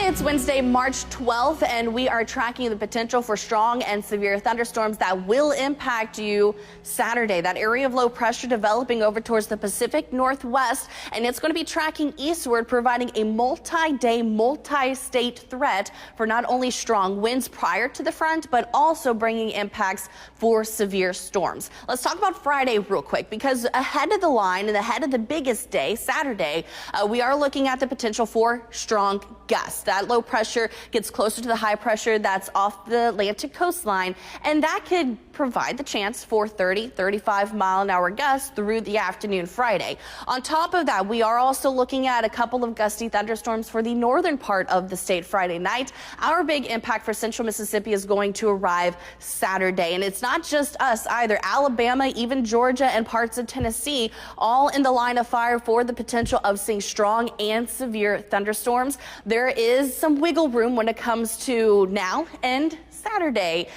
It's Wednesday, March 12th, and we are tracking the potential for strong and severe thunderstorms that will impact you Saturday. That area of low pressure developing over towards the Pacific Northwest, and it's going to be tracking eastward, providing a multi-day, multi-state threat for not only strong winds prior to the front, but also bringing impacts for severe storms. Let's talk about Friday real quick, because ahead of the line and ahead of the biggest day, Saturday, we are looking at the potential for strong gusts. That low pressure gets closer to the high pressure that's off the Atlantic coastline, and that could provide the chance for 35 mile an hour gusts through the afternoon Friday. On top of that, we are also looking at a couple of gusty thunderstorms for the northern part of the state Friday night. Our big impact for central Mississippi is going to arrive Saturday, and it's not just us either. Alabama, even Georgia and parts of Tennessee, all in the line of fire for the potential of seeing strong and severe thunderstorms. There is some wiggle room when it comes to now and Saturday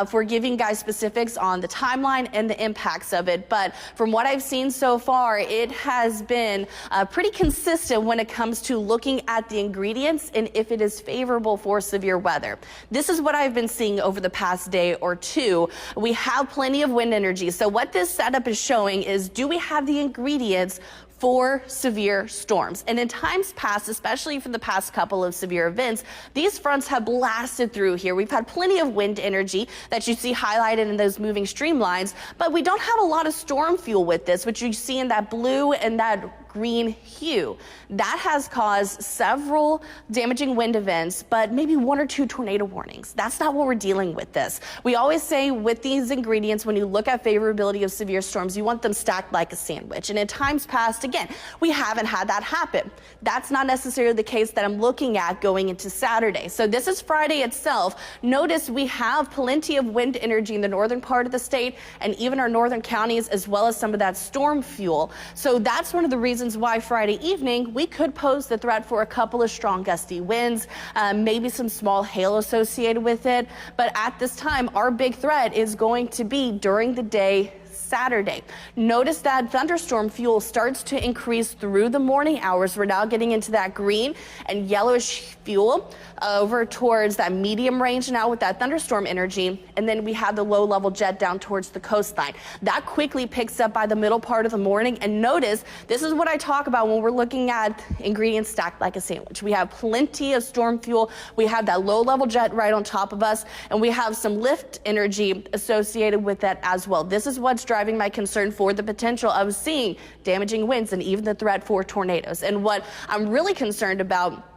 for giving guys specifics on the timeline and the impacts of it. But from what I've seen so far, it has been pretty consistent when it comes to looking at the ingredients and if it is favorable for severe weather. This is what I've been seeing over the past day or two. We have plenty of wind energy. So what this setup is showing is, do we have the ingredients for severe storms? And in times past, especially for the past couple of severe events, these fronts have blasted through here. We've had plenty of wind energy that you see highlighted in those moving streamlines, but we don't have a lot of storm fuel with this, which you see in that blue and that green hue. That has caused several damaging wind events, but maybe one or two tornado warnings. That's not what we're dealing with this. We always say with these ingredients, when you look at favorability of severe storms, you want them stacked like a sandwich. And in times past, again, we haven't had that happen. That's not necessarily the case that I'm looking at going into Saturday. So this is Friday itself. Notice we have plenty of wind energy in the northern part of the state and even our northern counties, as well as some of that storm fuel. So that's one of the reasons why Friday evening we could pose the threat for a couple of strong gusty winds, maybe some small hail associated with it. But at this time, our big threat is going to be during the day Saturday. Notice that thunderstorm fuel starts to increase through the morning hours. We're now getting into that green and yellowish fuel over towards that medium range now with that thunderstorm energy. And then we have the low level jet down towards the coastline. That quickly picks up by the middle part of the morning. And notice, this is what I talk about when we're looking at ingredients stacked like a sandwich. We have plenty of storm fuel. We have that low level jet right on top of us, and we have some lift energy associated with that as well. This is what's driving my concern for the potential of seeing damaging winds and even the threat for tornadoes. And what I'm really concerned about,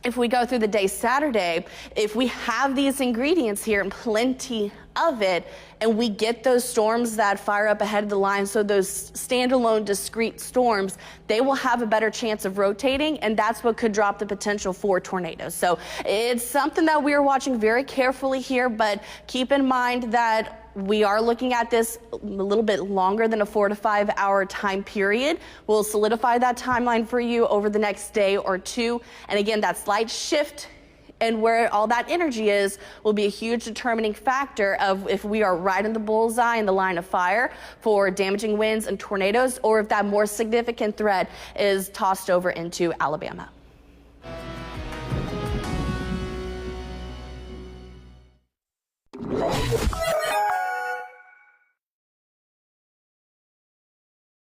if we go through the day Saturday, if we have these ingredients here and plenty of it, and we get those storms that fire up ahead of the line, so those standalone discrete storms, they will have a better chance of rotating, and that's what could drop the potential for tornadoes. So it's something that we are watching very carefully here, but keep in mind that we are looking at this a little bit longer than a 4 to 5 hour time period. We'll solidify that timeline for you over the next day or two. And again, that slight shift and where all that energy is will be a huge determining factor of if we are right in the bullseye in the line of fire for damaging winds and tornadoes, or if that more significant threat is tossed over into Alabama.